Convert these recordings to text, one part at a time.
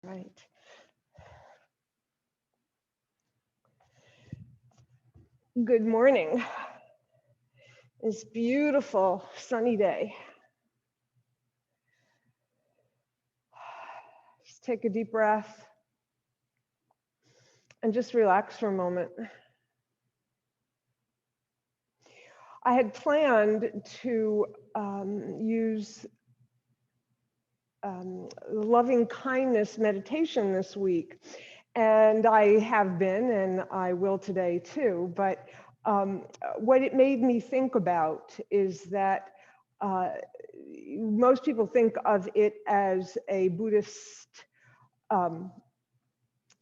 Right. Good morning. It's beautiful sunny day. Just take a deep breath and just relax for a moment. I had planned to use loving kindness meditation this week, and I have been, and I will today too. But what it made me think about is that most people think of it as a Buddhist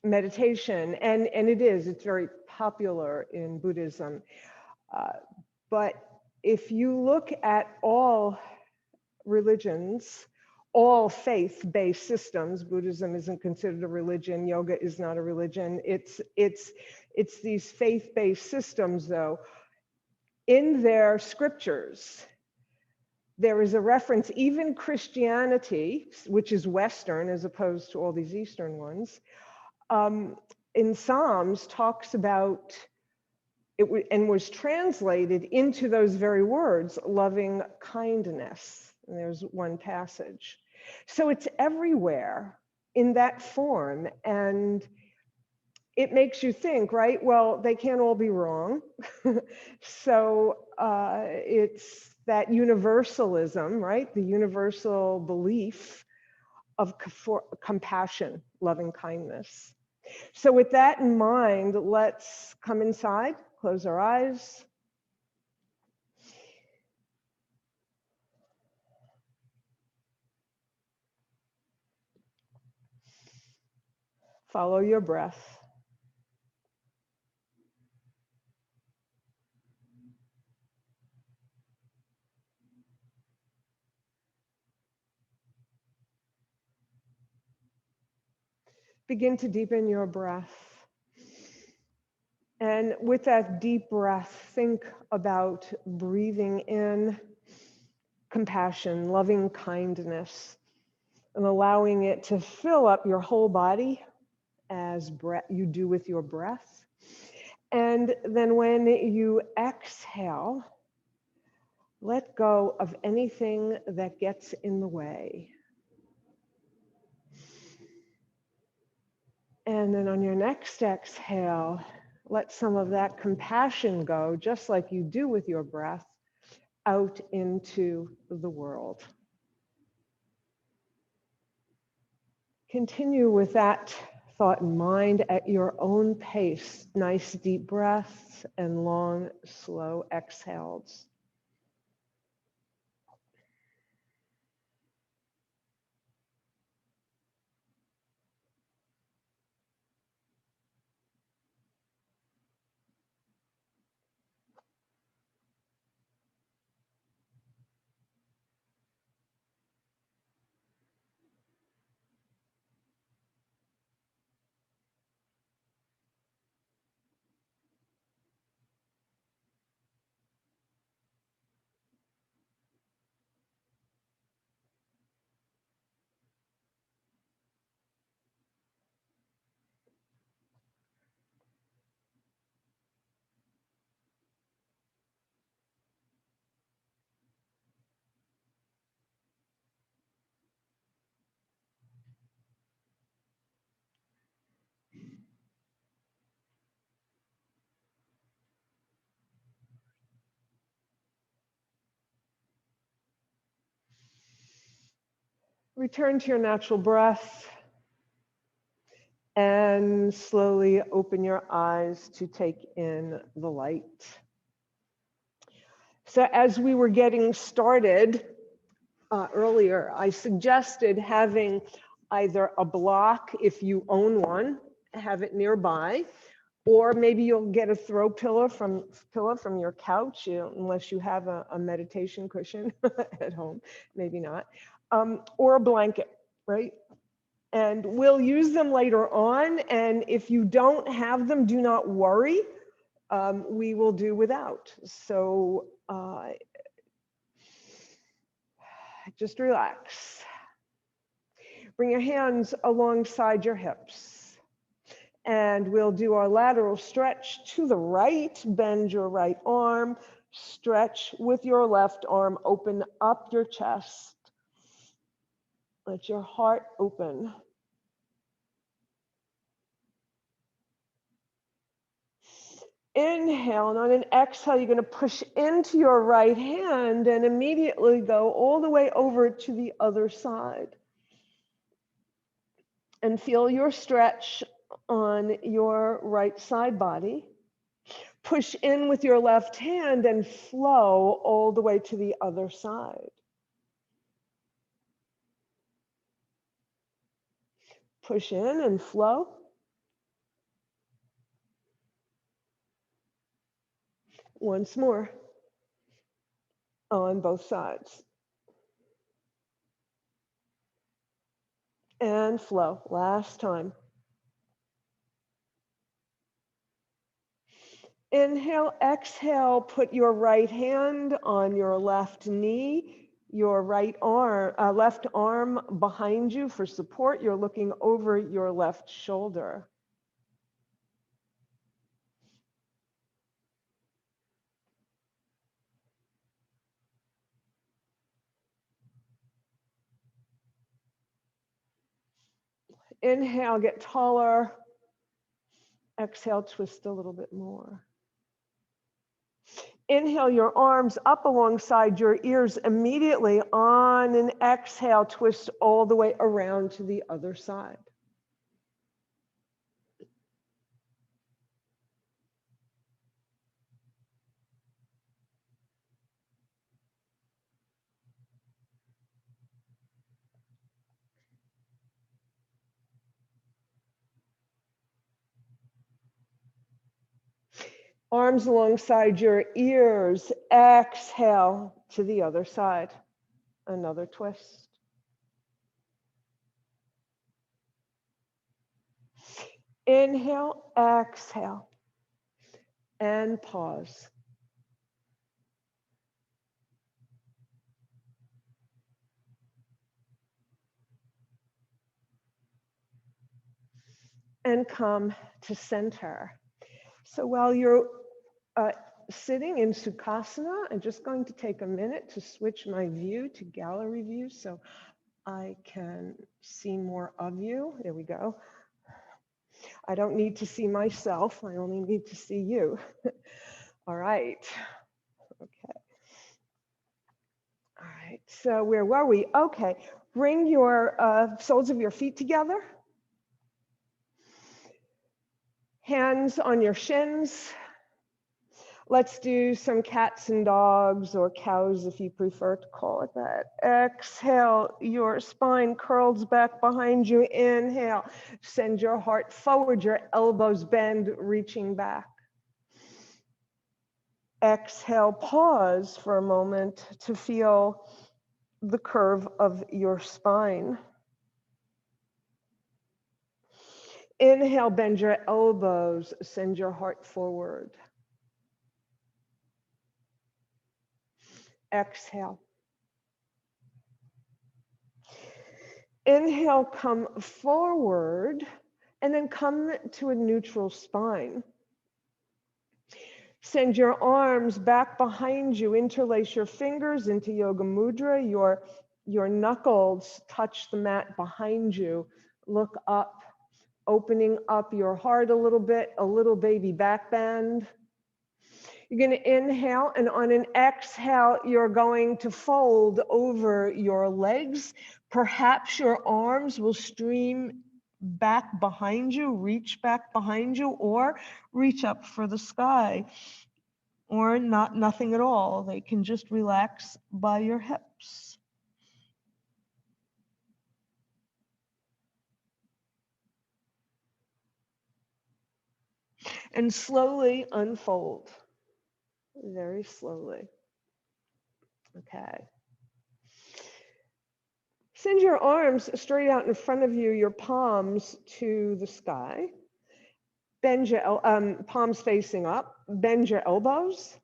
meditation, and it is. It's very popular in Buddhism. But if you look at all religions, all faith-based systems, Buddhism isn't considered a religion, yoga is not a religion, it's these faith-based systems, though, in their scriptures, there is a reference, even Christianity, which is Western as opposed to all these Eastern ones, in Psalms talks about it and was translated into those very words, loving kindness. And there's one passage. So it's everywhere in that form. And it makes you think, right? Well, they can't all be wrong. So it's that universalism, right? The universal belief of compassion, loving kindness. So with that in mind, let's come inside, close our eyes. Follow your breath. Begin to deepen your breath. And with that deep breath, think about breathing in compassion, loving kindness, and allowing it to fill up your whole body as you do with your breath. And then when you exhale, let go of anything that gets in the way. And then on your next exhale, let some of that compassion go, just like you do with your breath, out into the world. Continue with that thought in mind at your own pace. Nice deep breaths and long, slow exhales. Return to your natural breath and slowly open your eyes to take in the light. So as we were getting started earlier, I suggested having either a block, if you own one, have it nearby, or maybe you'll get a throw pillow from your couch, unless you have a meditation cushion at home, maybe not, or a blanket, right? And we'll use them later on. And if you don't have them, do not worry. We will do without. So just relax. Bring your hands alongside your hips. And we'll do our lateral stretch to the right. Bend your right arm. Stretch with your left arm. Open up your chest. Let your heart open. Inhale, and on an exhale, you're going to push into your right hand and immediately go all the way over to the other side. And feel your stretch on your right side body. Push in with your left hand and flow all the way to the other side. Push in and flow. Once more on both sides. And flow. Last time. Inhale, exhale, put your right hand on your left knee, your left arm behind you for support. You're looking over your left shoulder. Inhale, get taller. Exhale, twist a little bit more. Inhale your arms up alongside your ears immediately. On an exhale, twist all the way around to the other side. Arms alongside your ears. Exhale to the other side. Another twist. Inhale, exhale, and pause. And come to center. So while you're sitting in Sukhasana, I'm just going to take a minute to switch my view to gallery view so I can see more of you. There we go. I don't need to see myself. I only need to see you. All right. Okay. All right. So where were we? Okay. Bring your soles of your feet together. Hands on your shins. Let's do some cats and dogs, or cows if you prefer to call it that. Exhale, your spine curls back behind you. Inhale, send your heart forward, your elbows bend, reaching back. Exhale, pause for a moment to feel the curve of your spine. Inhale, bend your elbows, send your heart forward. Exhale. Inhale, come forward, and then come to a neutral spine. Send your arms back behind you, interlace your fingers into Yoga Mudra. Your knuckles touch the mat behind you. Look up, opening up your heart a little baby back bend. You're going to inhale, and on an exhale, you're going to fold over your legs. Perhaps your arms will stream back behind you, reach back behind you, or reach up for the sky, or nothing at all. They can just relax by your hips. And slowly unfold. Very slowly. Okay. Send your arms straight out in front of you, your palms to the sky. Bend your palms facing up. Bend your elbows.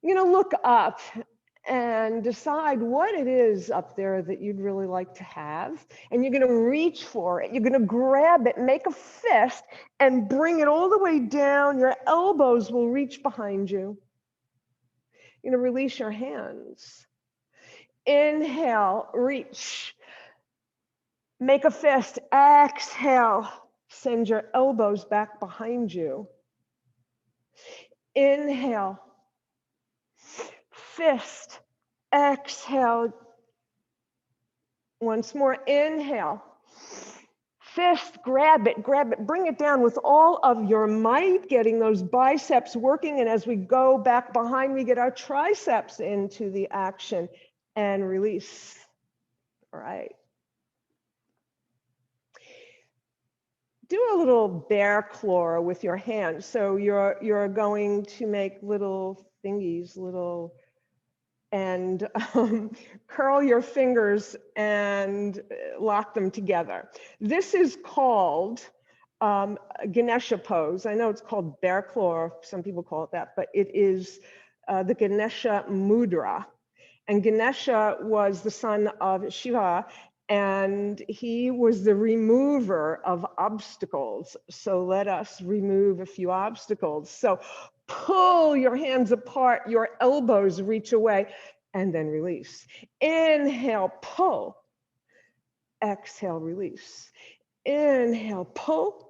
You're going to look up and decide what it is up there that you'd really like to have. And you're going to reach for it. You're going to grab it, make a fist, and bring it all the way down. Your elbows will reach behind you. You're going to release your hands. Inhale, reach. Make a fist. Exhale. Send your elbows back behind you. Inhale. Fist. Exhale. Once more. Inhale. Fist. Grab it. Grab it. Bring it down with all of your might, getting those biceps working. And as we go back behind, we get our triceps into the action and release. All right. Do a little bear claw with your hands. So you're going to make little thingies, and curl your fingers and lock them together. This is called Ganesha Pose. I know it's called bear claw, some people call it that, but it is the Ganesha Mudra. And Ganesha was the son of Shiva, and he was the remover of obstacles. So let us remove a few obstacles. So pull your hands apart, your elbows reach away, and then release. Inhale, pull. Exhale, release. Inhale, pull.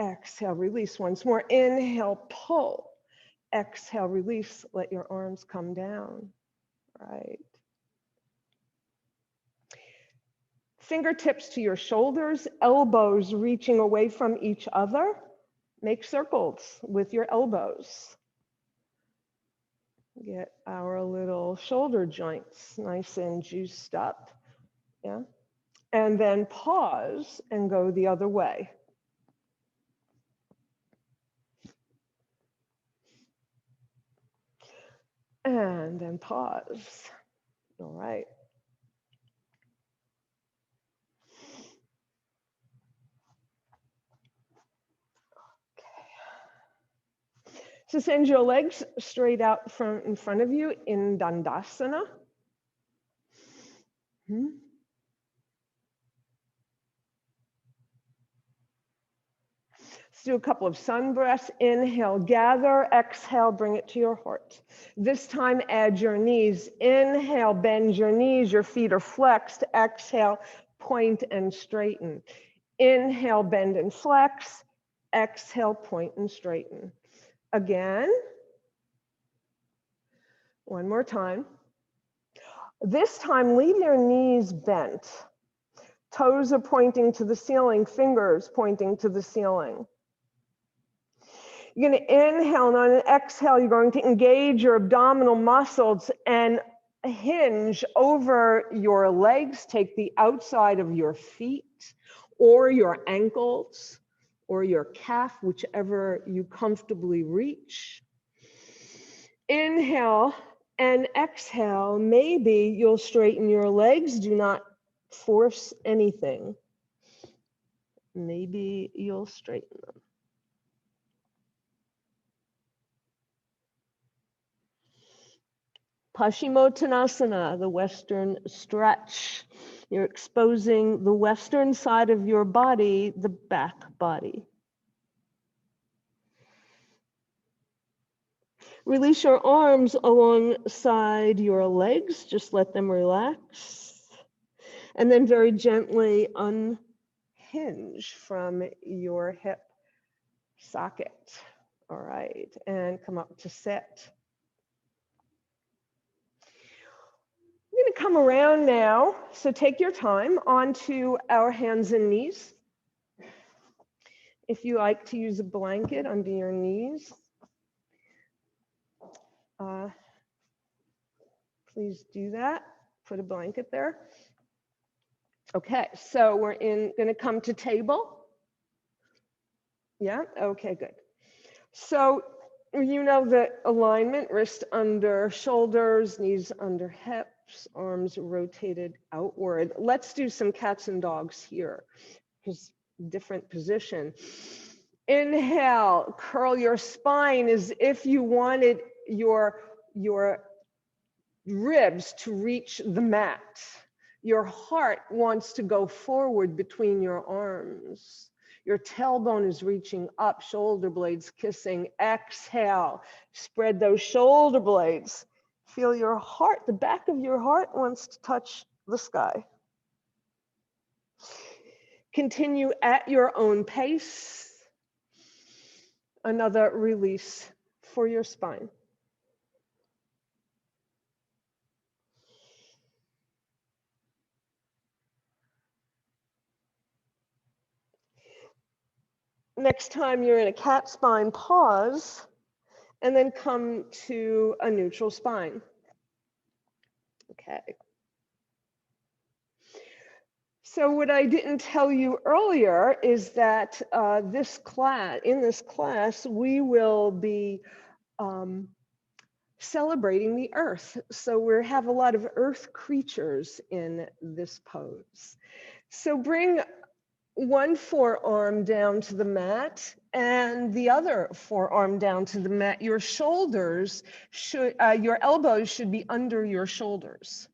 Exhale, release. Once more. Inhale, pull. Exhale, release. Let your arms come down. Right. Fingertips to your shoulders, elbows reaching away from each other. Make circles with your elbows. Get our little shoulder joints nice and juiced up. Yeah. And then pause and go the other way. And then pause. All right. So send your legs straight out in front of you in Dandasana. Let's do a couple of sun breaths. Inhale, gather. Exhale, bring it to your heart. This time, add your knees. Inhale, bend your knees. Your feet are flexed. Exhale, point and straighten. Inhale, bend and flex. Exhale, point and straighten. Again. One more time. This time, leave your knees bent. Toes are pointing to the ceiling, fingers pointing to the ceiling. You're going to inhale, and on an exhale, you're going to engage your abdominal muscles and hinge over your legs. Take the outside of your feet or your ankles or your calf, whichever you comfortably reach. Inhale and exhale. Maybe you'll straighten your legs. Do not force anything. Maybe you'll straighten them. Paschimottanasana, the Western stretch. You're exposing the Western side of your body, the back body. Release your arms alongside your legs. Just let them relax. And then very gently unhinge from your hip socket. All right, and come up to sit. We're going to come around now. So take your time onto our hands and knees. If you like to use a blanket under your knees, please do that. Put a blanket there. Okay, so we're going to come to table. Yeah, okay, good. So you know the alignment, wrist under shoulders, knees under hips, arms rotated outward. Let's do some cats and dogs here. Just different position. Inhale, curl your spine as if you wanted your ribs to reach the mat. Your heart wants to go forward between your arms. Your tailbone is reaching up, shoulder blades kissing. Exhale, spread those shoulder blades. Feel your heart, the back of your heart wants to touch the sky. Continue at your own pace. Another release for your spine. Next time you're in a cat spine, pause, and then come to a neutral spine. Okay. So what I didn't tell you earlier is that in this class, we will be celebrating the earth. So we have a lot of earth creatures in this pose. So bring one forearm down to the mat and the other forearm down to the mat. Your shoulders should, your elbows should be under your shoulders.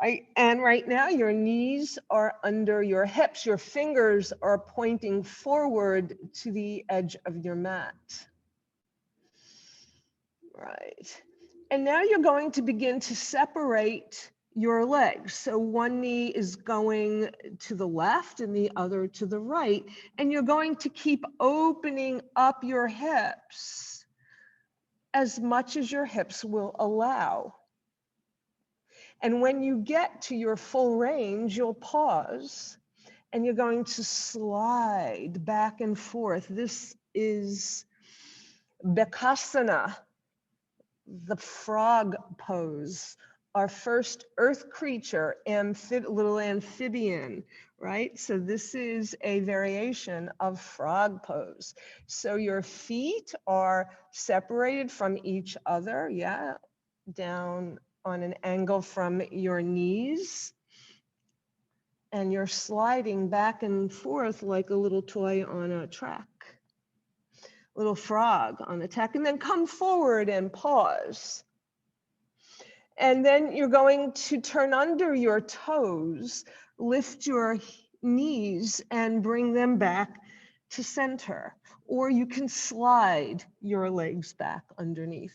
Right? And right now your knees are under your hips. Your fingers are pointing forward to the edge of your mat. Right. And now you're going to begin to separate your legs. So one knee is going to the left and the other to the right. And you're going to keep opening up your hips as much as your hips will allow. And when you get to your full range, you'll pause and you're going to slide back and forth. This is Bakasana, the frog pose, our first earth creature, little amphibian, right? So this is a variation of frog pose. So your feet are separated from each other, yeah, down on an angle from your knees. And you're sliding back and forth like a little toy on a track. Little frog on the track, and then come forward and pause. And then you're going to turn under your toes, lift your knees and bring them back to center. Or you can slide your legs back underneath.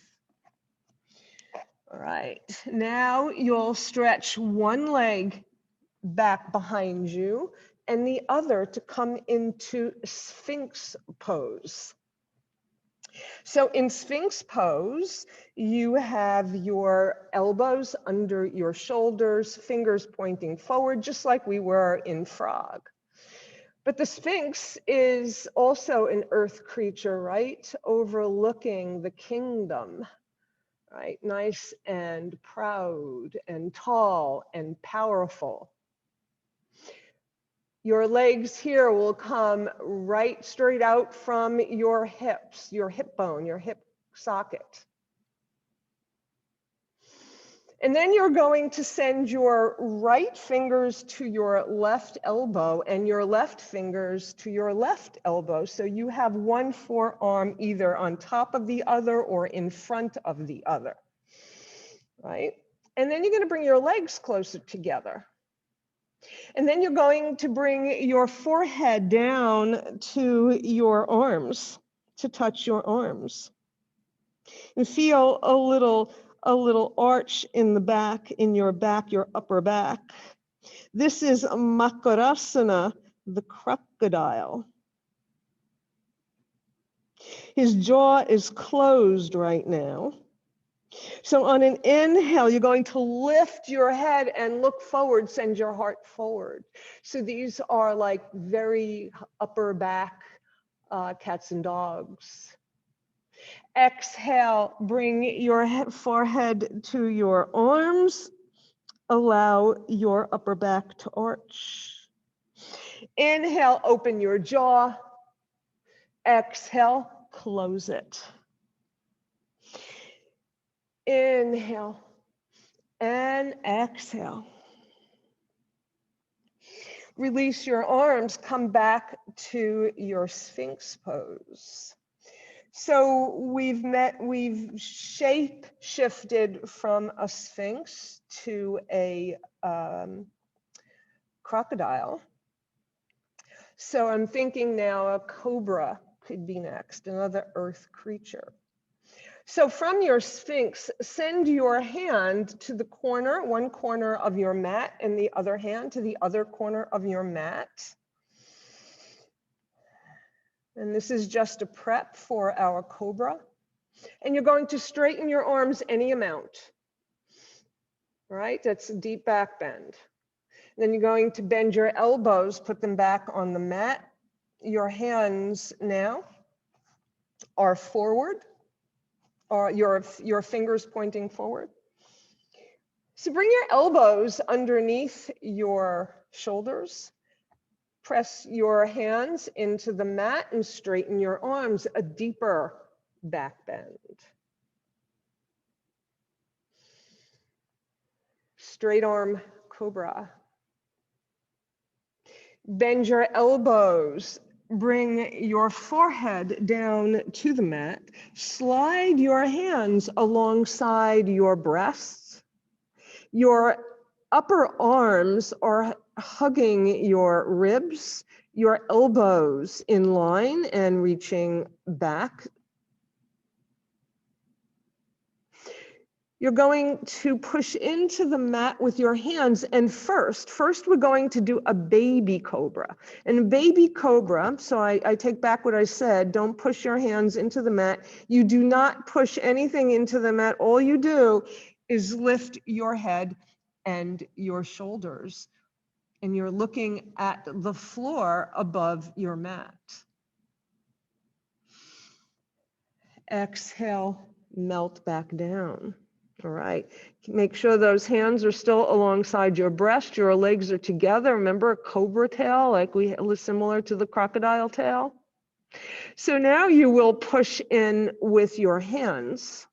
All right, now you'll stretch one leg back behind you and the other to come into Sphinx Pose. So in Sphinx Pose, you have your elbows under your shoulders, fingers pointing forward, just like we were in Frog. But the Sphinx is also an earth creature, right? Overlooking the kingdom, right? Nice and proud and tall and powerful. Your legs here will come right straight out from your hips, your hip bone, your hip socket. And then you're going to send your right fingers to your left elbow and your left fingers to your left elbow. So you have one forearm either on top of the other or in front of the other, right? And then you're going to bring your legs closer together. And then you're going to bring your forehead down to your arms, to touch your arms. And feel a little arch in the back, in your back, your upper back. This is Bakasana, the crocodile. His jaw is closed right now. So on an inhale, you're going to lift your head and look forward, send your heart forward. So these are like very upper back cats and dogs. Exhale, bring your forehead to your arms. Allow your upper back to arch. Inhale, open your jaw. Exhale, close it. Inhale and exhale. Release your arms, come back to your Sphinx pose. So we've shape shifted from a sphinx to a crocodile. So I'm thinking now a cobra could be next, another earth creature. So from your sphinx, send your hand to the corner, one corner of your mat, and the other hand to the other corner of your mat. And this is just a prep for our cobra. And you're going to straighten your arms any amount. All right, that's a deep back bend. Then you're going to bend your elbows, put them back on the mat. Your hands now are forward, or your fingers pointing forward. So bring your elbows underneath your shoulders. Press your hands into the mat and straighten your arms, a deeper back bend. Straight arm cobra. Bend your elbows. Bring your forehead down to the mat. Slide your hands alongside your breasts. Your upper arms are hugging your ribs, your elbows in line and reaching back. You're going to push into the mat with your hands, and first we're going to do a baby cobra. And baby cobra, so I take back what I said, don't push your hands into the mat. You do not push anything into the mat. All you do is lift your head and your shoulders, and you're looking at the floor above your mat. Exhale, melt back down. All right, make sure those hands are still alongside your breast, your legs are together. Remember a cobra tail, like similar to the crocodile tail? So now you will push in with your hands.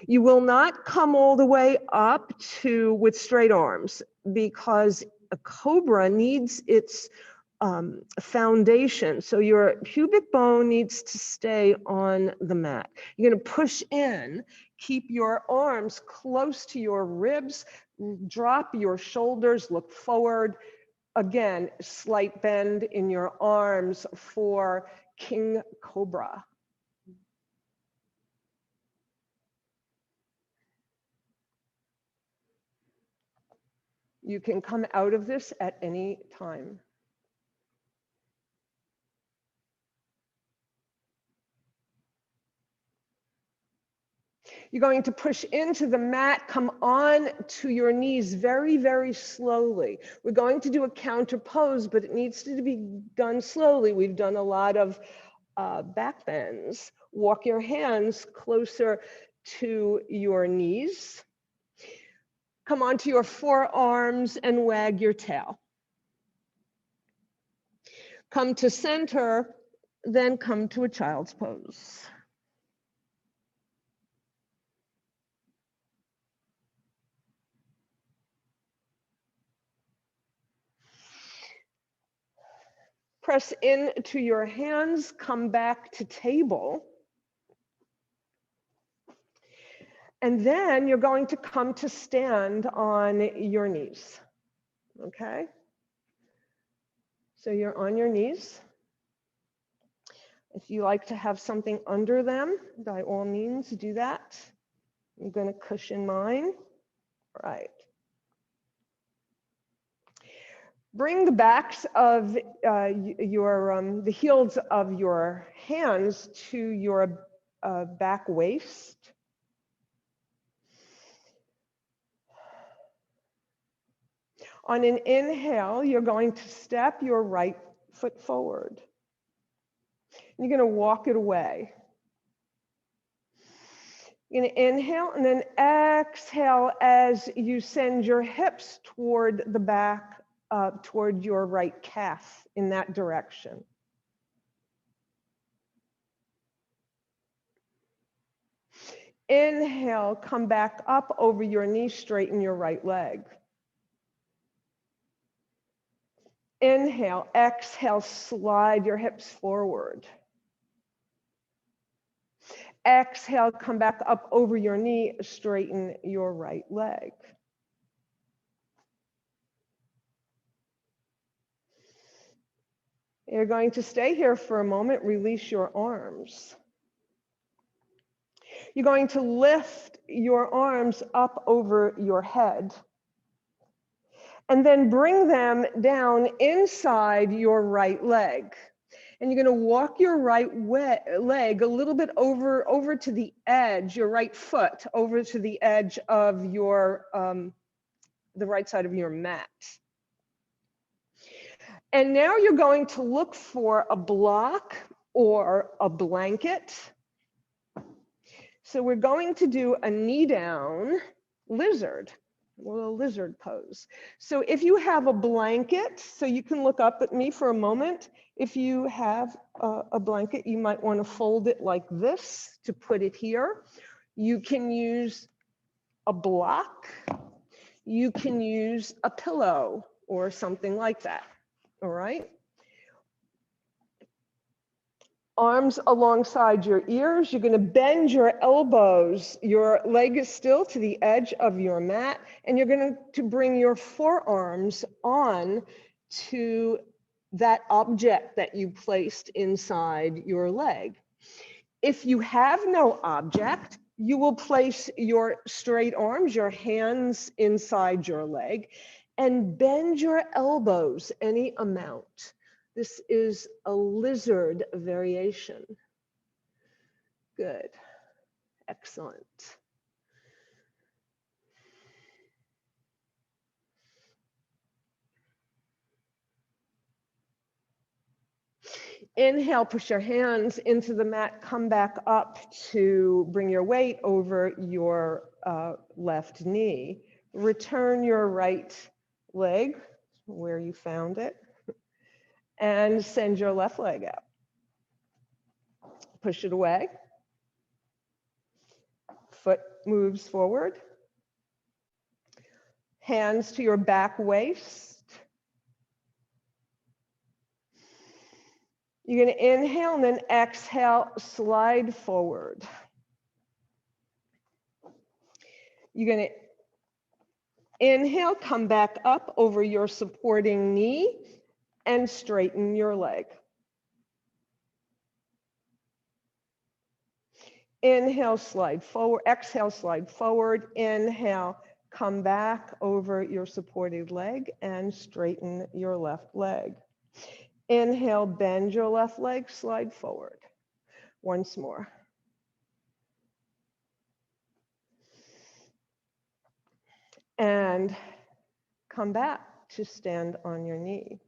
You will not come all the way up with straight arms, because a cobra needs its foundation. So your pubic bone needs to stay on the mat. You're going to push in, keep your arms close to your ribs, drop your shoulders, look forward. Again, slight bend in your arms for King Cobra. You can come out of this at any time. You're going to push into the mat, come on to your knees very, very slowly. We're going to do a counter pose, but it needs to be done slowly. We've done a lot of back bends. Walk your hands closer to your knees. Come onto your forearms and wag your tail. Come to center, then come to a child's pose. Press into your hands, come back to table. And then you're going to come to stand on your knees, okay? So you're on your knees. If you like to have something under them, by all means do that. I'm gonna cushion mine, all right. Bring the backs of the heels of your hands to your back waist. On an inhale, you're going to step your right foot forward. You're going to walk it away. You're going to inhale and then exhale as you send your hips toward the back, toward your right calf in that direction. Inhale, come back up over your knee, straighten your right leg. Inhale, exhale, slide your hips forward. exhale, come back up over your knee, straighten your right leg. You're going to stay here for a moment, release your arms. You're going to lift your arms up over your head and then bring them down inside your right leg. And you're going to walk your right leg a little bit over to the edge, your right foot over to the edge of your, the right side of your mat. And now you're going to look for a block or a blanket. So we're going to do a knee down lizard, a little lizard pose. So if you have a blanket, so you can look up at me for a moment. If you have a blanket, you might want to fold it like this to put it here. You can use a block. You can use a pillow or something like that. All right. Arms alongside your ears. You're going to bend your elbows. Your leg is still to the edge of your mat, and you're going to bring your forearms on to that object that you placed inside your leg. If you have no object, you will place your straight arms, your hands inside your leg, and bend your elbows any amount. This is a lizard variation. Good. Excellent. Inhale, push your hands into the mat, come back up to bring your weight over your left knee. Return your right leg where you found it and send your left leg out. Push it away. Foot moves forward. Hands to your back waist. You're going to inhale and then exhale, slide forward. You're going to inhale, come back up over your supporting knee and straighten your leg. Inhale, slide forward. Exhale, slide forward. Inhale, come back over your supported leg and straighten your left leg. Inhale, bend your left leg, slide forward. Once more. And come back to stand on your knee.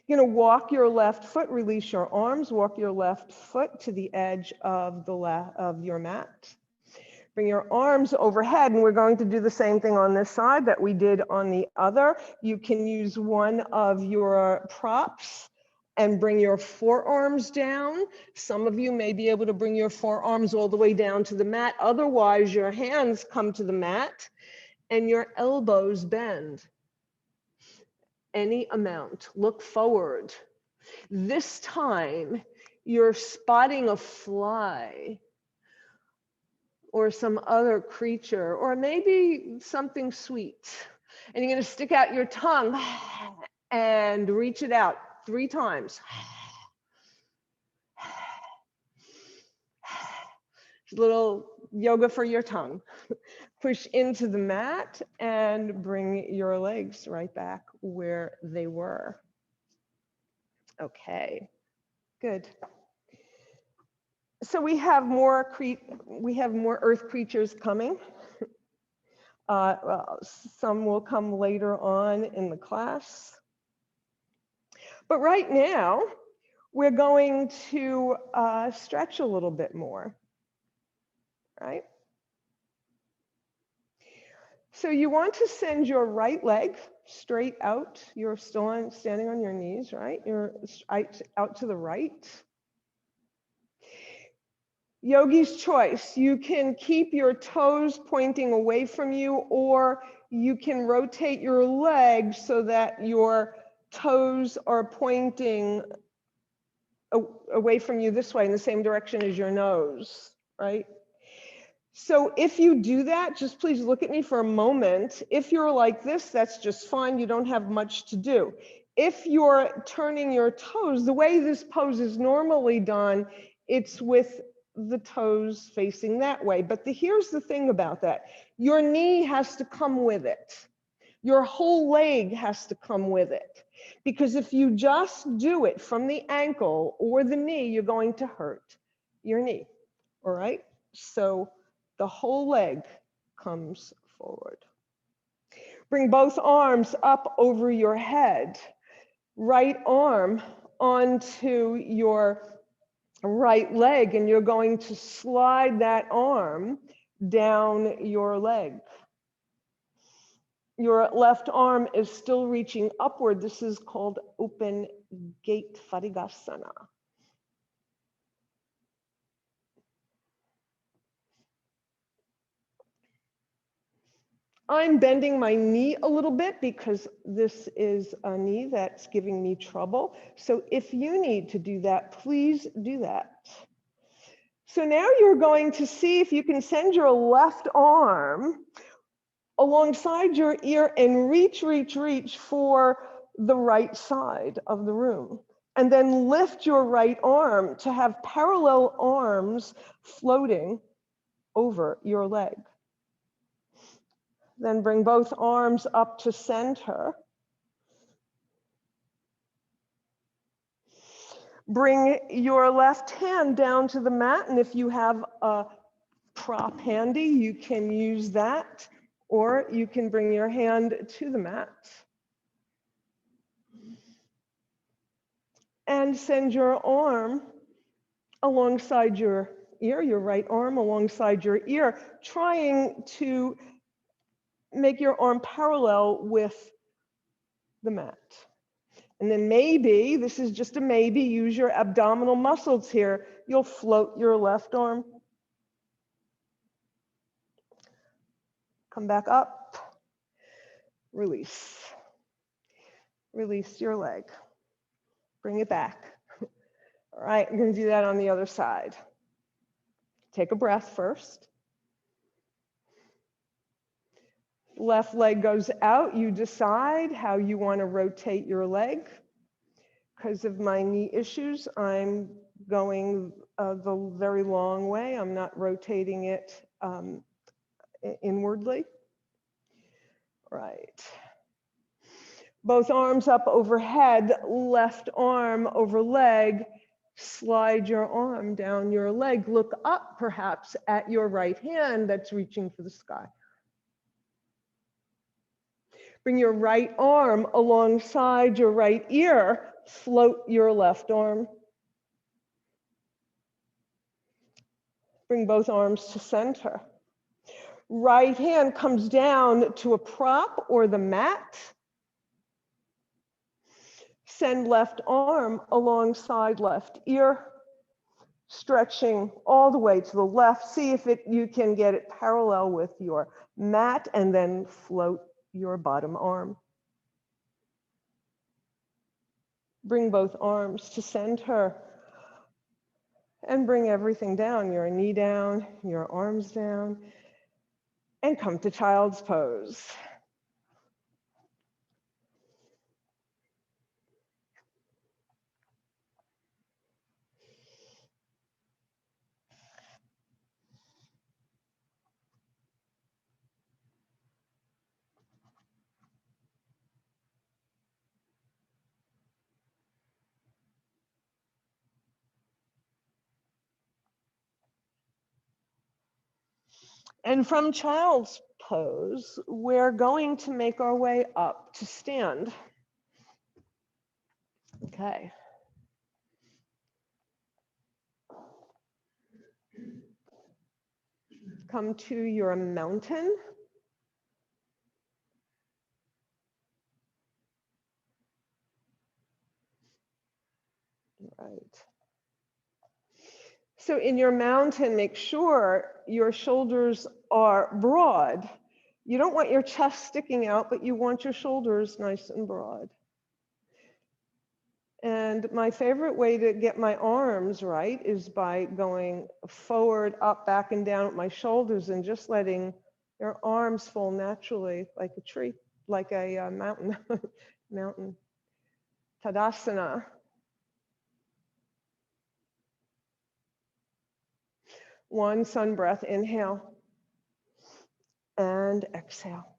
You're going to walk your left foot, release your arms, walk your left foot to the edge of your mat. Bring your arms overhead, and we're going to do the same thing on this side that we did on the other. You can use one of your props and bring your forearms down. Some of you may be able to bring your forearms all the way down to the mat. Otherwise, your hands come to the mat and your elbows bend. Any amount. Look forward. This time, you're spotting a fly or some other creature, or maybe something sweet. And you're going to stick out your tongue and reach it out 3 times. A little yoga for your tongue. Push into the mat and bring your legs right back where they were. Okay, good. So we have more earth creatures coming. Well, some will come later on in the class. But right now, we're going to stretch a little bit more, right? So you want to send your right leg straight out. You're still standing on your knees, right? You're out to the right. Yogi's choice. You can keep your toes pointing away from you, or you can rotate your legs so that your toes are pointing away from you this way in the same direction as your nose, right? So if you do that, just please look at me for a moment. If you're like this, that's just fine. You don't have much to do. If you're turning your toes, the way this pose is normally done, it's with the toes facing that way. But here's the thing about that. Your knee has to come with it. Your whole leg has to come with it. Because if you just do it from the ankle or the knee, you're going to hurt your knee, all right? So the whole leg comes forward. Bring both arms up over your head. Right arm onto your right leg, and you're going to slide that arm down your leg. Your left arm is still reaching upward. This is called open gate Farigasana. I'm bending my knee a little bit because this is a knee that's giving me trouble. So if you need to do that, please do that. So now you're going to see if you can send your left arm alongside your ear and reach for the right side of the room. And then lift your right arm to have parallel arms floating over your leg. Then bring both arms up to center. Bring your left hand down to the mat, and if you have a prop handy, you can use that, or you can bring your hand to the mat. And send your arm alongside your ear, your right arm alongside your ear, trying to make your arm parallel with the mat. And then maybe, this is just a maybe, use your abdominal muscles here. You'll float your left arm. Come back up. Release. Release your leg. Bring it back. All right, I'm going to do that on the other side. Take a breath first. Left leg goes out. You decide how you want to rotate your leg. Because of my knee issues, I'm going the very long way. I'm not rotating it inwardly. Right. Both arms up overhead, left arm over leg. Slide your arm down your leg. Look up perhaps at your right hand that's reaching for the sky. Bring your right arm alongside your right ear. Float your left arm. Bring both arms to center. Right hand comes down to a prop or the mat. Send left arm alongside left ear, stretching all the way to the left. See if you can get it parallel with your mat, and then float your bottom arm. Bring both arms to center and bring everything down, your knee down, your arms down, and come to child's pose. And from child's pose, we're going to make our way up to stand. Okay. Come to your mountain. Right. So in your mountain, make sure your shoulders are broad. You don't want your chest sticking out, but you want your shoulders nice and broad. And And my favorite way to get my arms right is by going forward, up, back, and down with my shoulders and just letting your arms fall naturally like a tree, like a mountain. Mountain. Tadasana. One sun breath, inhale and exhale.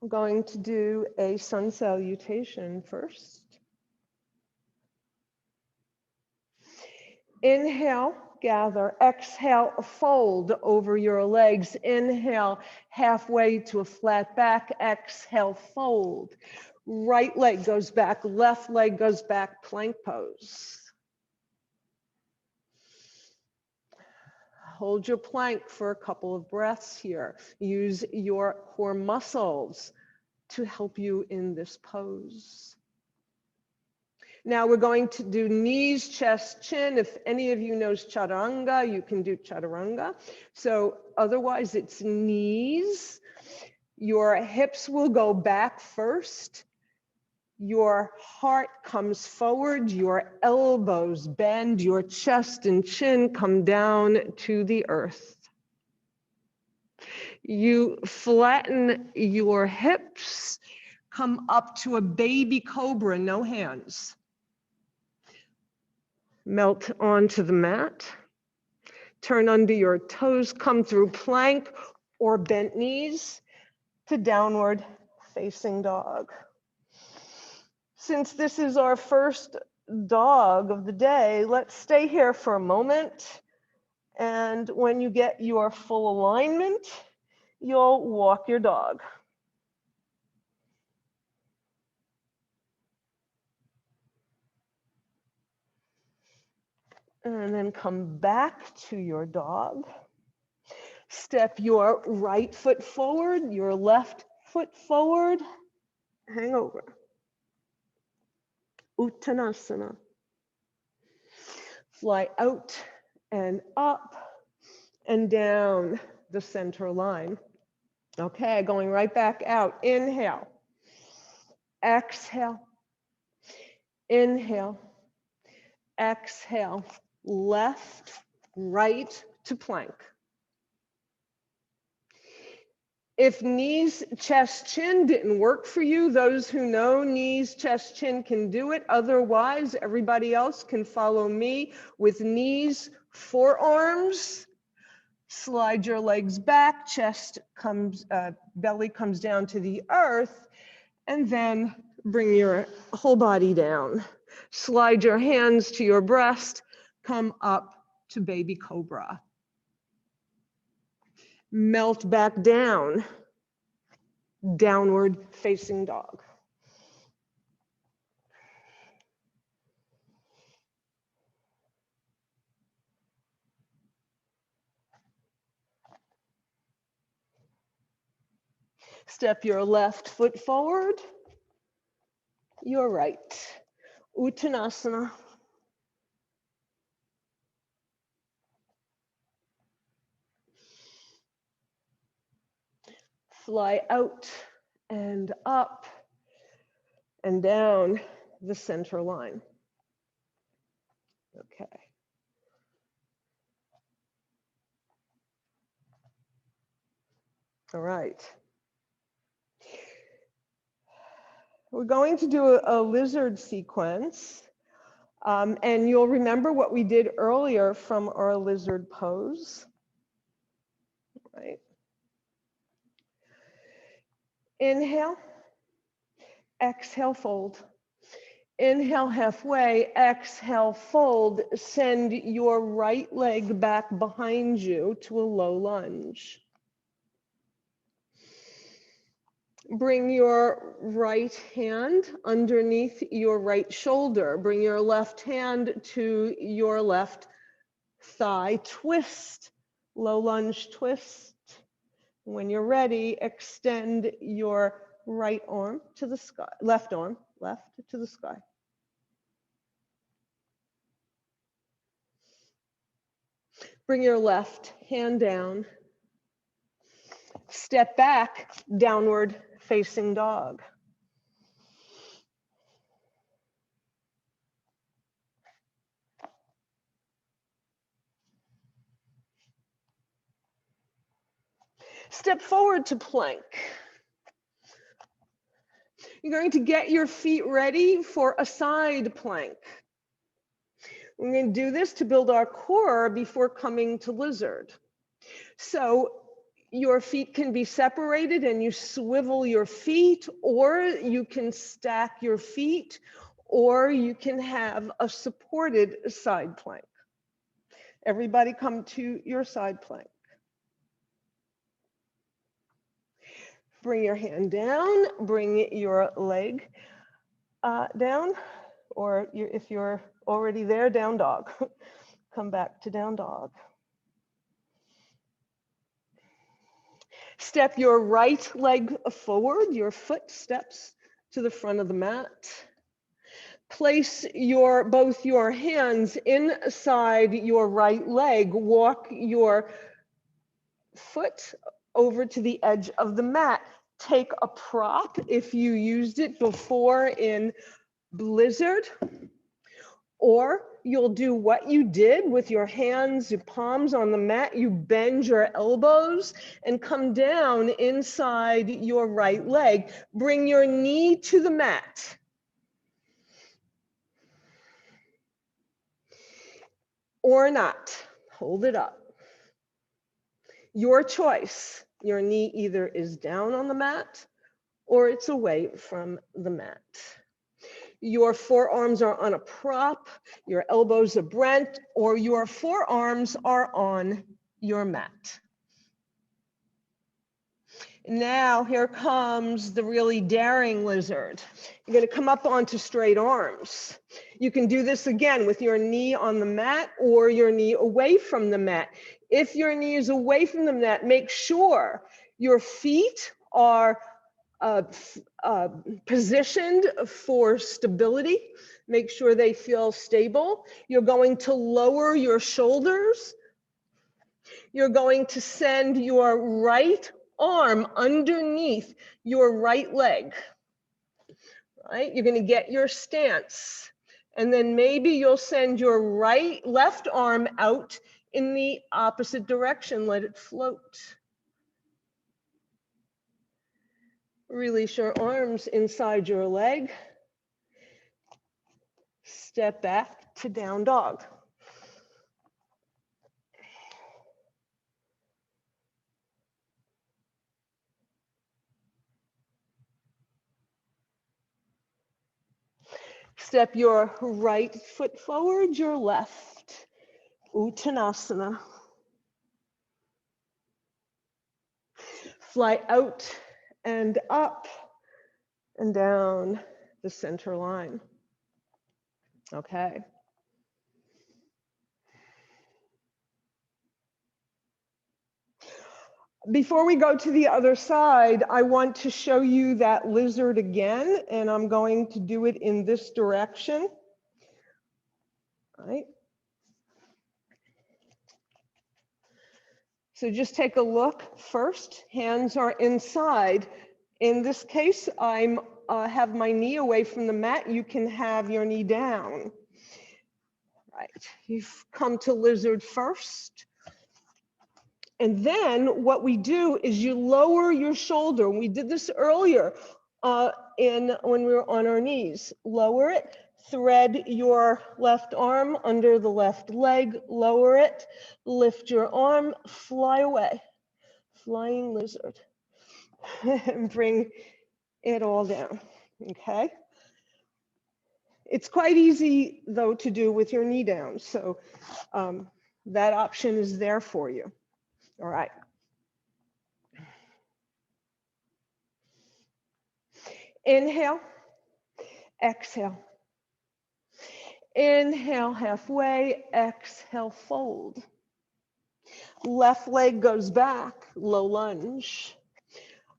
I'm going to do a sun salutation first. Inhale, gather. Exhale, fold over your legs. Inhale, halfway to a flat back. Exhale, fold. Right leg goes back, left leg goes back, plank pose. Hold your plank for a couple of breaths here. Use your core muscles to help you in this pose. Now we're going to do knees, chest, chin. If any of you knows chaturanga, you can do chaturanga. So otherwise it's knees. Your hips will go back first. Your heart comes forward, your elbows bend, your chest and chin come down to the earth. You flatten your hips, come up to a baby cobra, no hands. Melt onto the mat. Turn under your toes, come through plank or bent knees to downward facing dog. Since this is our first dog of the day, let's stay here for a moment. And when you get your full alignment, you'll walk your dog. And then come back to your dog. Step your right foot forward, your left foot forward. Hang over. Uttanasana. Fly out and up and down the center line. Okay, going right back out. Inhale. Exhale. Inhale. Exhale. Left, right to plank. If knees, chest, chin didn't work for you, those who know knees, chest, chin can do it. Otherwise, everybody else can follow me with knees, forearms. Slide your legs back, chest comes, belly comes down to the earth, and then bring your whole body down. Slide your hands to your breast, come up to baby cobra. Melt back down, downward facing dog. Step your left foot forward, your right. Uttanasana. Fly out and up and down the center line. Okay. All right. We're going to do a lizard sequence. And you'll remember what we did earlier from our lizard pose. Right. Inhale, exhale, fold. Inhale halfway, exhale, fold. Send your right leg back behind you to a low lunge. Bring your right hand underneath your right shoulder. Bring your left hand to your left thigh. Twist, low lunge twist. When you're ready, extend your right arm to the sky, left arm, left to the sky. Bring your left hand down. Step back, downward facing dog. Step forward to plank. You're going to get your feet ready for a side plank. We're going to do this to build our core before coming to lizard. So your feet can be separated and you swivel your feet, or you can stack your feet, or you can have a supported side plank. Everybody come to your side plank. Bring your hand down, bring your leg down, or if you're already there, down dog. Come back to down dog. Step your right leg forward, your foot steps to the front of the mat. Place both your hands inside your right leg. Walk your foot over to the edge of the mat. Take a prop if you used it before in Blizzard, or you'll do what you did with your hands, your palms on the mat. You bend your elbows and come down inside your right leg. Bring your knee to the mat. Or not. Hold it up. Your choice. Your knee either is down on the mat or it's away from the mat. Your forearms are on a prop, your elbows are bent, or your forearms are on your mat. Now here comes the really daring lizard. You're going to come up onto straight arms. You can do this again with your knee on the mat or your knee away from the mat. If your knee is away from the mat, make sure your feet are positioned for stability. Make sure they feel stable. You're going to lower your shoulders. You're going to send your right arm underneath your right leg. Right? You're going to get your stance. And then maybe you'll send your left arm out in the opposite direction. Let it float. Release your arms inside your leg. Step back to down dog. Step your right foot forward, your left. Uttanasana. Fly out and up and down the center line. Okay. Before we go to the other side, I want to show you that lizard again, and I'm going to do it in this direction. Right. So just take a look first. Hands are inside. In this case, I have my knee away from the mat. You can have your knee down. Right. You've come to lizard first. And then what we do is you lower your shoulder. We did this earlier when we were on our knees. Lower it. Thread your left arm under the left leg, lower it, lift your arm, fly away, flying lizard, and bring it all down, okay? It's quite easy, though, to do with your knee down, so that option is there for you, all right? Inhale, exhale. Inhale halfway, exhale, fold. Left leg goes back, low lunge.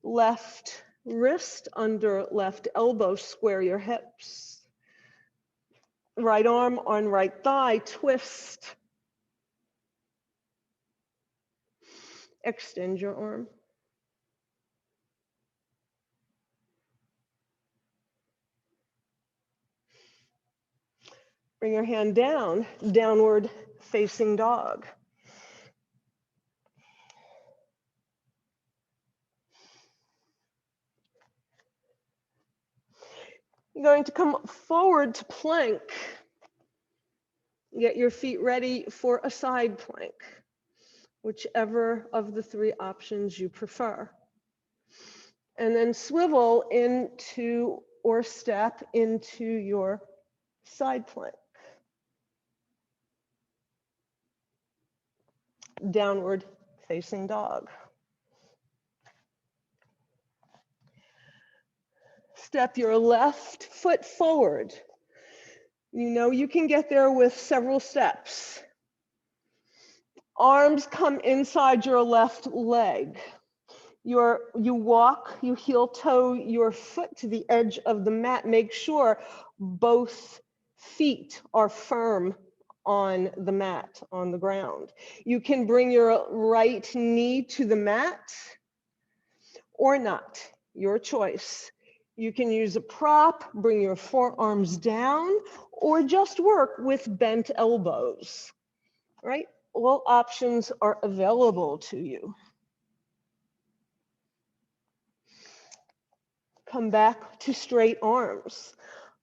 Left wrist under left elbow, square your hips. Right arm on right thigh, twist. Extend your arm. Bring your hand down, downward facing dog. You're going to come forward to plank. Get your feet ready for a side plank, whichever of the three options you prefer. And then swivel into or step into your side plank. Downward facing dog. Step your left foot forward. You know you can get there with several steps. Arms come inside your left leg. You walk, you heel toe your foot to the edge of the mat. Make sure both feet are firm on the mat, on the ground. You can bring your right knee to the mat or not, your choice. You can use a prop, bring your forearms down, or just work with bent elbows, right? All options are available to you. Come back to straight arms.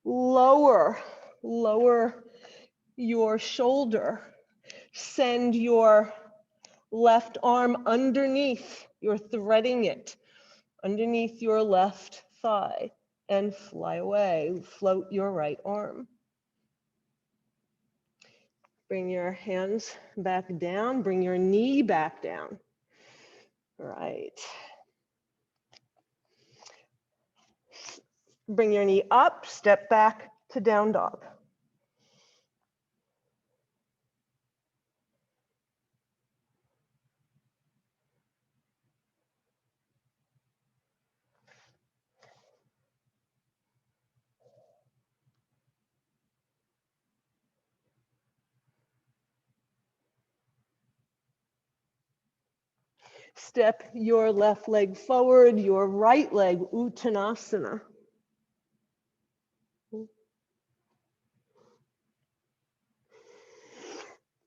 Lower your shoulder. Send your left arm underneath. You're threading it underneath your left thigh and fly away. Float your right arm. Bring your hands back down. Bring your knee back down. Right. Bring your knee up, step back to down dog. Step your left leg forward, your right leg, Uttanasana.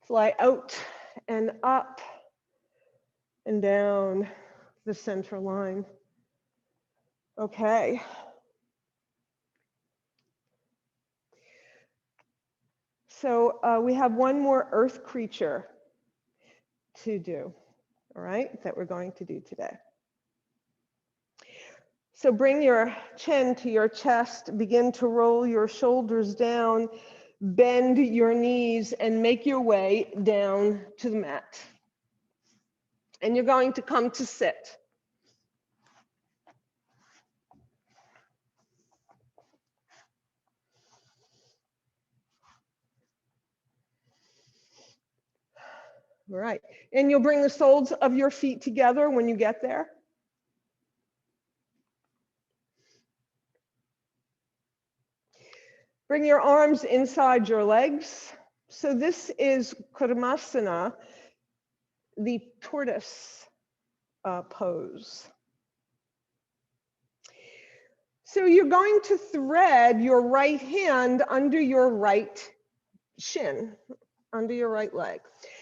Fly out and up and down the center line. Okay. So we have one more earth creature to do, all right, that we're going to do today. So bring your chin to your chest, begin to roll your shoulders down, bend your knees, and make your way down to the mat. And you're going to come to sit. All right, and you'll bring the soles of your feet together when you get there. Bring your arms inside your legs. So this is Kurmasana, the tortoise pose. So you're going to thread your right hand under your right shin, under your right leg.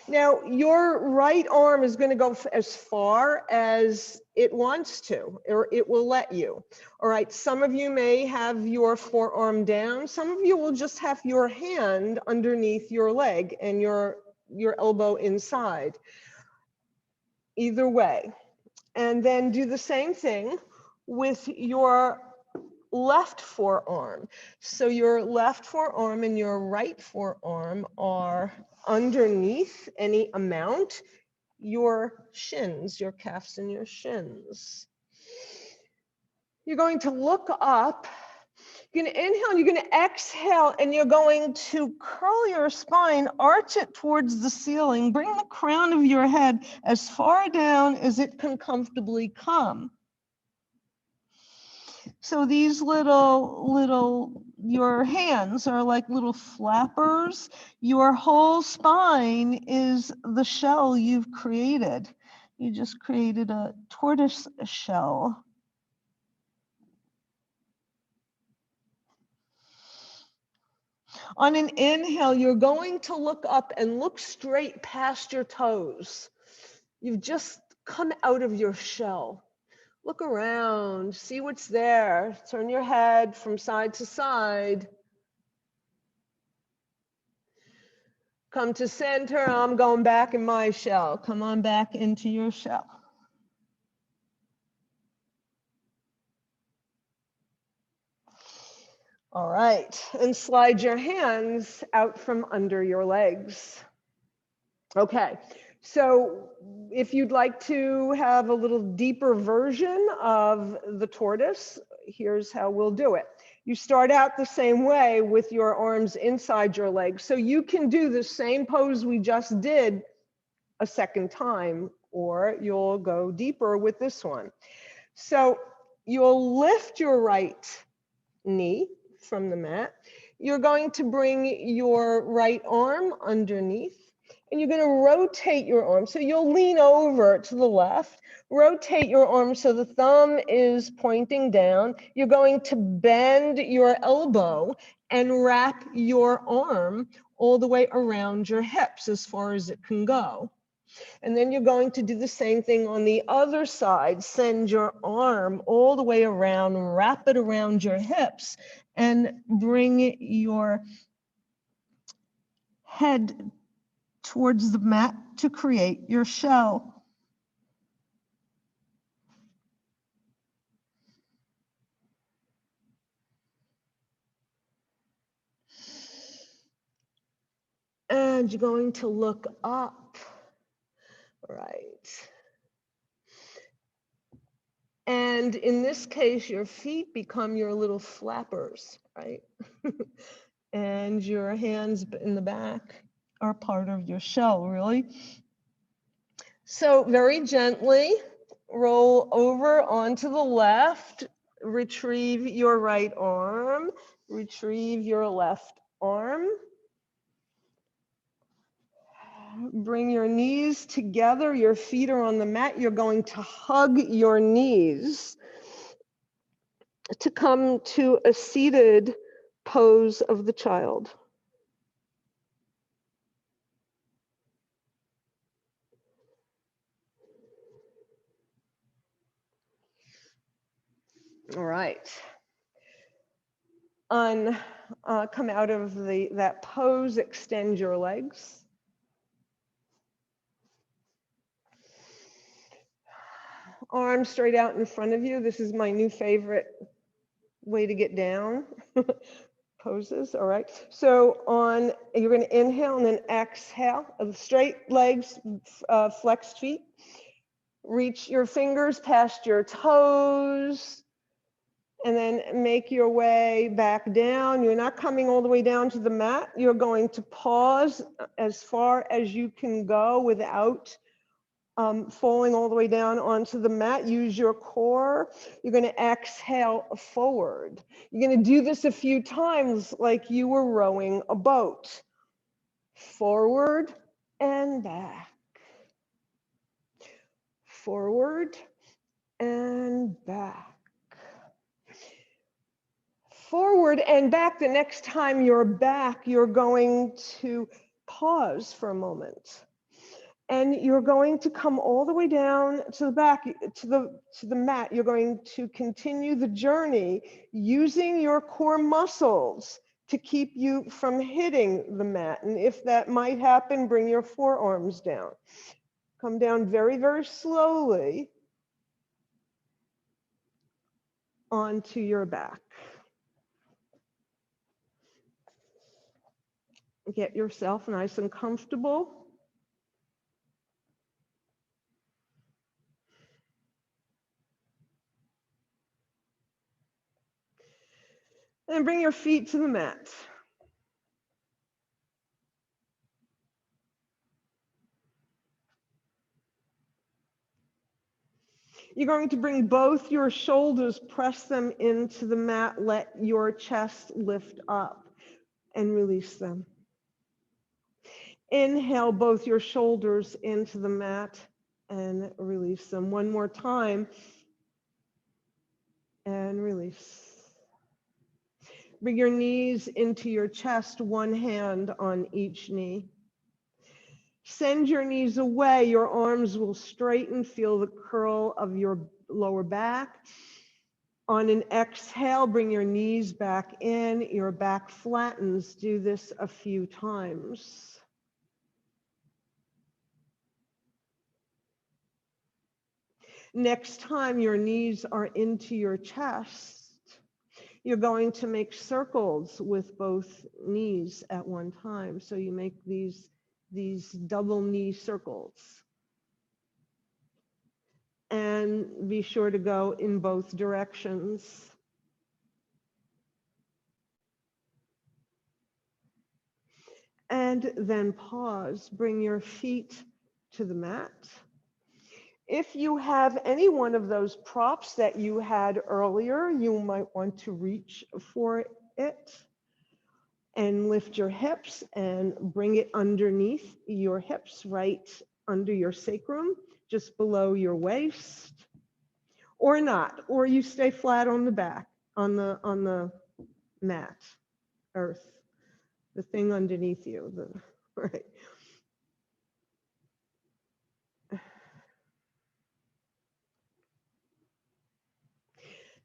Now, your right arm is going to go as far as it wants to, or it will let you. All right, some of you may have your forearm down. Some of you will just have your hand underneath your leg and your elbow inside. Either way. And then do the same thing with your left forearm. So your left forearm and your right forearm are underneath any amount, your shins, your calves and your shins. You're going to look up. You're going to inhale, you're going to exhale, and you're going to curl your spine, arch it towards the ceiling, bring the crown of your head as far down as it can comfortably come. So these your hands are like little flappers. Your whole spine is the shell you've created. You just created a tortoise shell. On an inhale, you're going to look up and look straight past your toes. You've just come out of your shell. Look around, see what's there. Turn your head from side to side. Come to center. I'm going back in my shell. Come on back into your shell. All right, and slide your hands out from under your legs. Okay, so if you'd like to have a little deeper version of the tortoise, here's how we'll do it. You start out the same way with your arms inside your legs. So you can do the same pose we just did a second time, or you'll go deeper with this one. So you'll lift your right knee from the mat. You're going to bring your right arm underneath, and you're going to rotate your arm. So you'll lean over to the left, rotate your arm so the thumb is pointing down. You're going to bend your elbow and wrap your arm all the way around your hips as far as it can go. And then you're going to do the same thing on the other side. Send your arm all the way around, wrap it around your hips, and bring your head towards the mat to create your shell. And you're going to look up, right? And in this case, your feet become your little flappers, right? And your hands in the back are part of your shell, really. So very gently roll over onto the left, retrieve your right arm, retrieve your left arm. Bring your knees together, your feet are on the mat. You're going to hug your knees to come to a seated pose of the child. All right. Come out of that pose, extend your legs. Arms straight out in front of you. This is my new favorite way to get down. Poses, all right. So you're going to inhale and then exhale. Straight legs, flexed feet. Reach your fingers past your toes. And then make your way back down. You're not coming all the way down to the mat. You're going to pause as far as you can go without falling all the way down onto the mat. Use your core. You're going to exhale forward. You're going to do this a few times like you were rowing a boat. Forward and back. Forward and back. Forward and back. The next time you're back, you're going to pause for a moment. And you're going to come all the way down to the back, to the mat. You're going to continue the journey using your core muscles to keep you from hitting the mat. And if that might happen, bring your forearms down. Come down very, very slowly onto your back. Get yourself nice and comfortable. And bring your feet to the mat. You're going to bring both your shoulders, press them into the mat, let your chest lift up and release them. Inhale both your shoulders into the mat and release them. One more time and release. Bring your knees into your chest, one hand on each knee. Send your knees away. Your arms will straighten. Feel the curl of your lower back. On an exhale, bring your knees back in, your back flattens. Do this a few times. Next time your knees are into your chest, you're going to make circles with both knees at one time. So you make these double knee circles. And be sure to go in both directions. And then pause. Bring your feet to the mat. If you have any one of those props that you had earlier, you might want to reach for it and lift your hips and bring it underneath your hips, right under your sacrum, just below your waist, or not, or you stay flat on the back, on the mat, earth, the thing underneath you, right.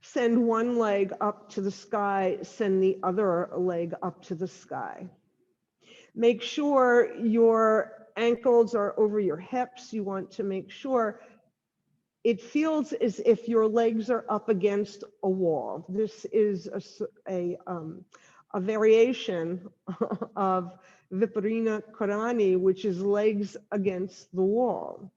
Send one leg up to the sky, send the other leg up to the sky. Make sure your ankles are over your hips. You want to make sure it feels as if your legs are up against a wall. This is a variation of Viparina Karani, which is legs against the wall.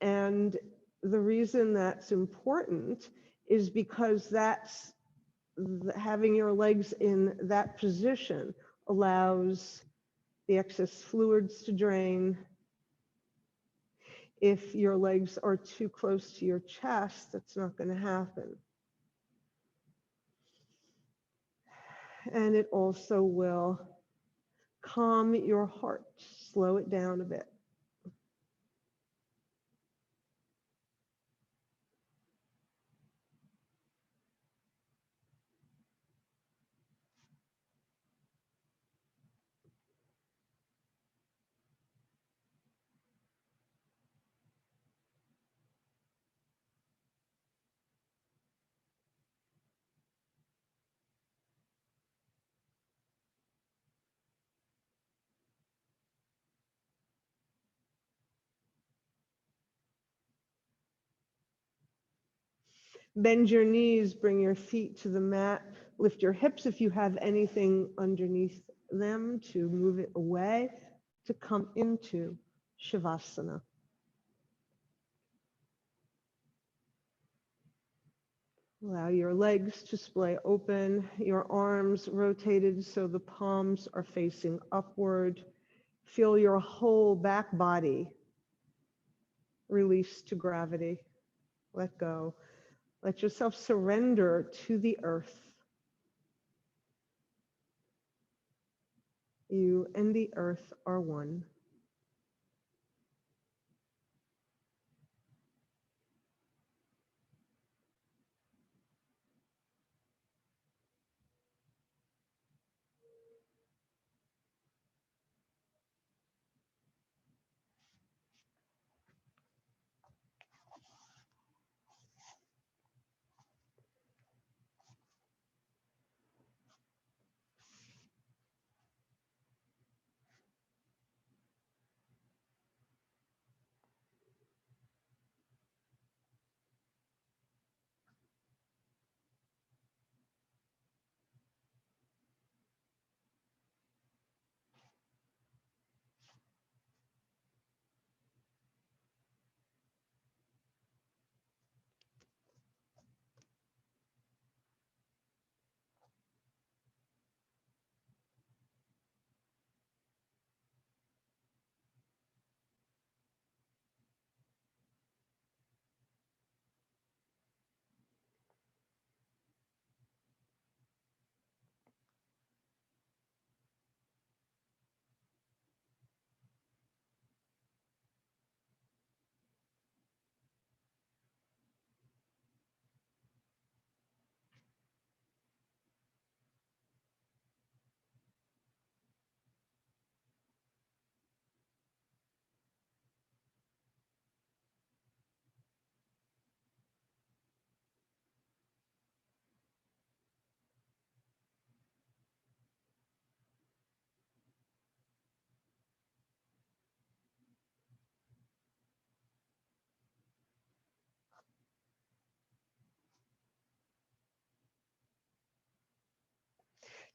And the reason that's important is because that's having your legs in that position allows the excess fluids to drain. If your legs are too close to your chest, that's not going to happen. And it also will calm your heart, slow it down a bit. Bend your knees, bring your feet to the mat, lift your hips if you have anything underneath them to move it away, to come into Shavasana. Allow your legs to splay open, your arms rotated so the palms are facing upward. Feel your whole back body release to gravity. Let go. Let yourself surrender to the earth. You and the earth are one.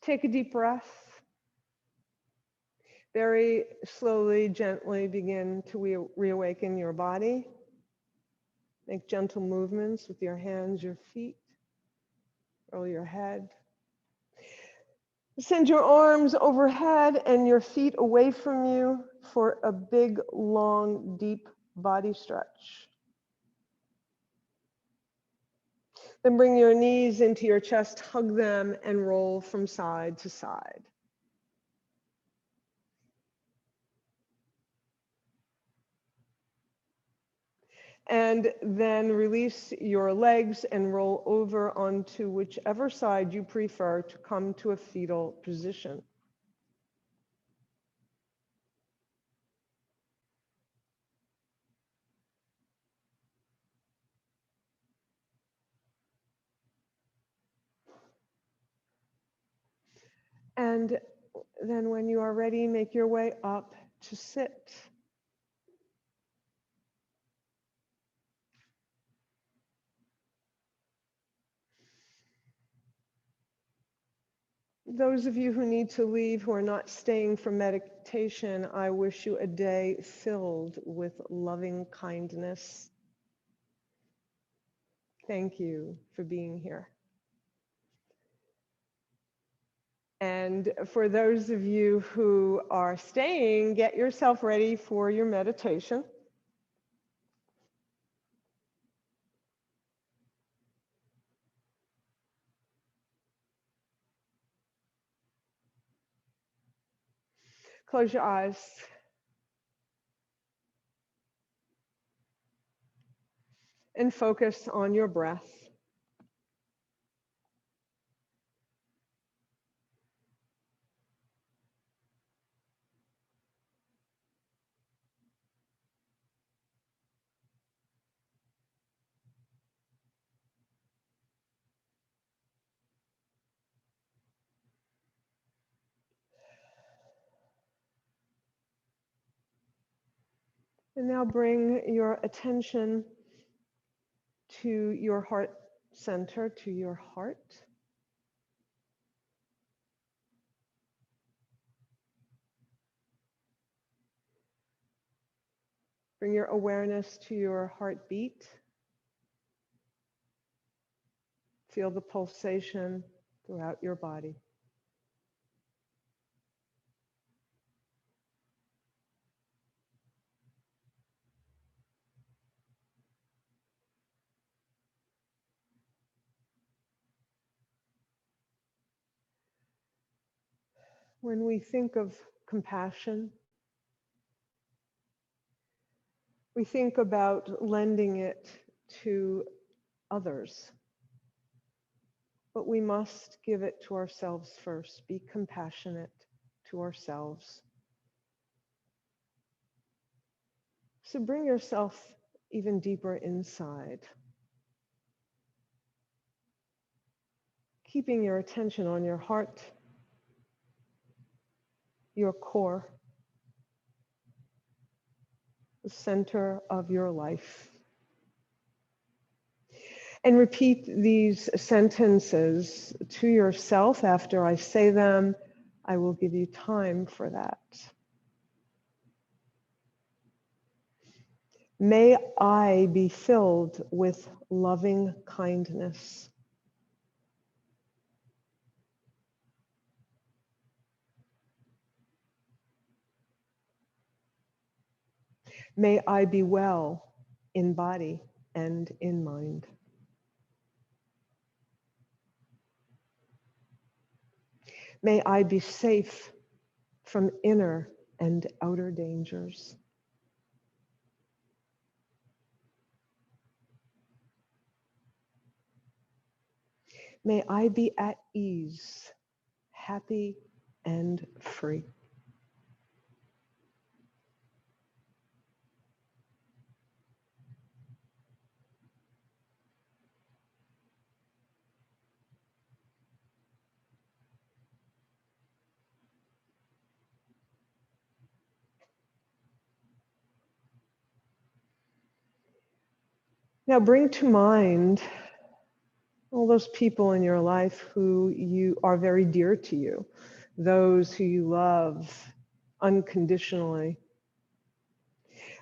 Take a deep breath. Very slowly, gently begin to reawaken your body. Make gentle movements with your hands, your feet. Roll your head. Send your arms overhead and your feet away from you for a big, long, deep body stretch. Then bring your knees into your chest, hug them, and roll from side to side. And then release your legs and roll over onto whichever side you prefer to come to a fetal position. And then when you are ready, make your way up to sit. Those of you who need to leave, who are not staying for meditation, I wish you a day filled with loving kindness. Thank you for being here. And for those of you who are staying, get yourself ready for your meditation. Close your eyes. And focus on your breath. And now bring your attention to your heart center, to your heart. Bring your awareness to your heartbeat. Feel the pulsation throughout your body. When we think of compassion, we think about lending it to others. But we must give it to ourselves first. Be compassionate to ourselves. So bring yourself even deeper inside. Keeping your attention on your heart, your core, the center of your life. And repeat these sentences to yourself after I say them. I will give you time for that. May I be filled with loving kindness. May I be well in body and in mind. May I be safe from inner and outer dangers. May I be at ease, happy and free. Now bring to mind All those people in your life who you are very dear to you, those who you love unconditionally,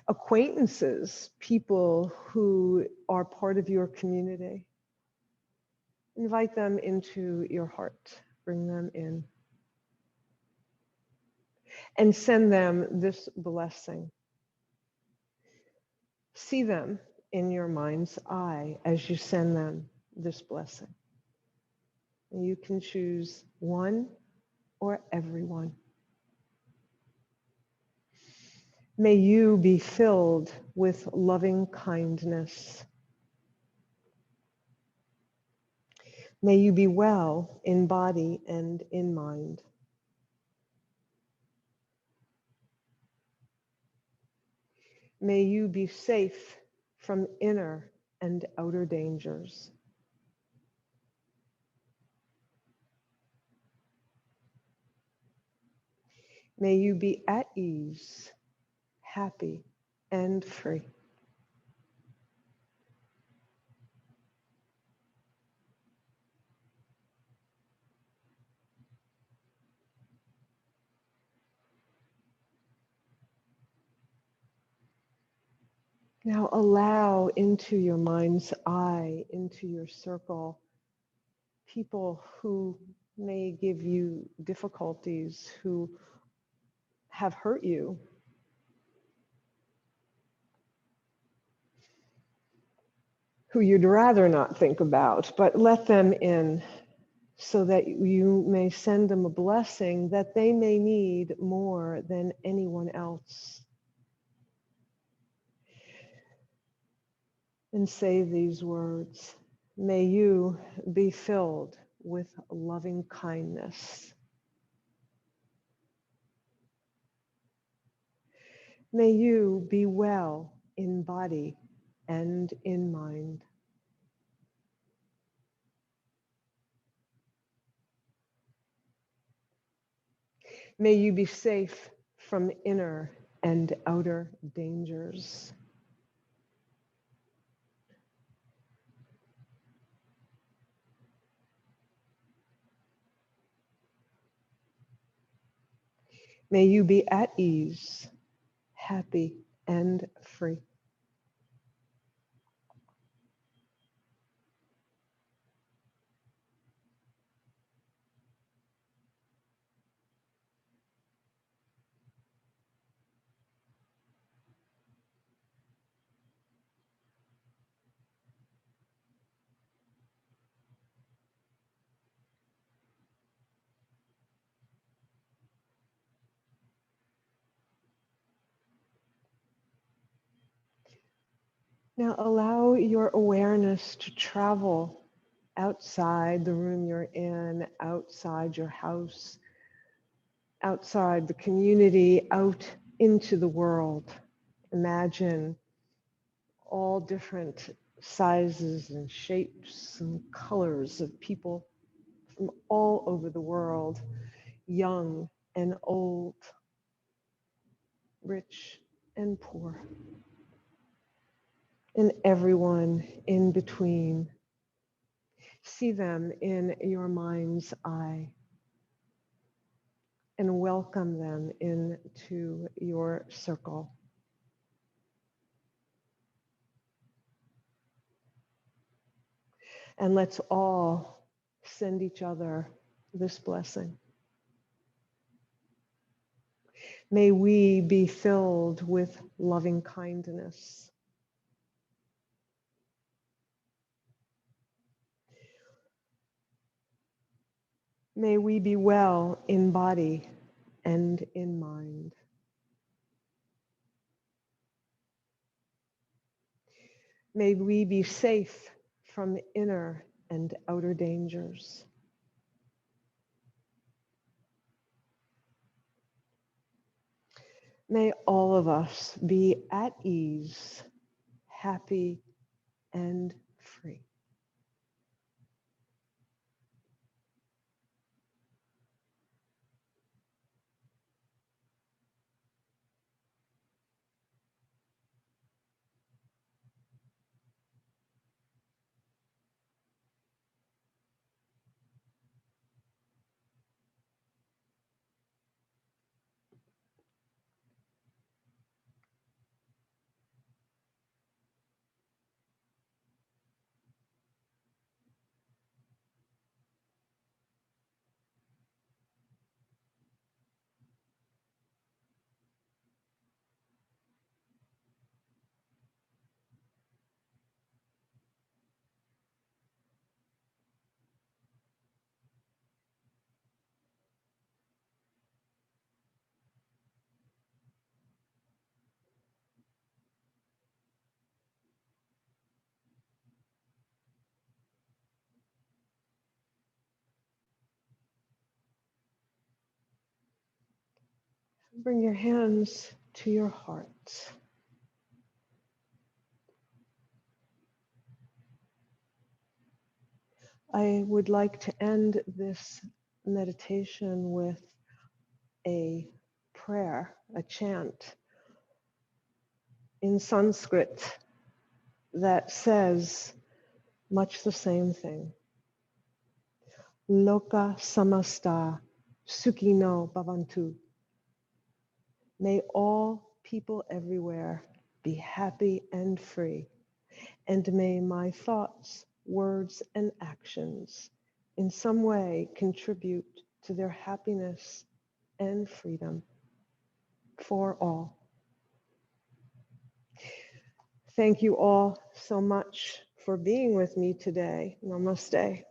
acquaintances, people who are part of your community. Invite them into your heart, bring them in, and send them this blessing. See them in your mind's eye as you send them this blessing. And you can choose one or everyone. May you be filled with loving kindness. May you be well in body and in mind. May you be safe from inner and outer dangers. May you be at ease, happy, and free. Now allow into your mind's eye, into your circle, people who may give you difficulties, who have hurt you, who you'd rather not think about, but let them in so that you may send them a blessing that they may need more than anyone else. And say these words: may you be filled with loving kindness. May you be well in body and in mind. May you be safe from inner and outer dangers. May you be at ease, happy, and free. Now allow your awareness to travel outside the room you're in, outside your house, outside the community, out into the world. Imagine all different sizes and shapes and colors of people from all over the world, young and old, rich and poor, and everyone in between. See them in your mind's eye and welcome them into your circle. And let's all send each other this blessing. May we be filled with loving kindness. May we be well in body and in mind. May we be safe from inner and outer dangers. May all of us be at ease, happy, and free. Bring your hands to your heart. I would like to end this meditation with a prayer, a chant in Sanskrit that says much the same thing. Loka samasta sukhino bhavantu. May all people everywhere be happy and free, and may my thoughts, words, and actions in some way contribute to their happiness and freedom for all. Thank you all so much for being with me today. Namaste.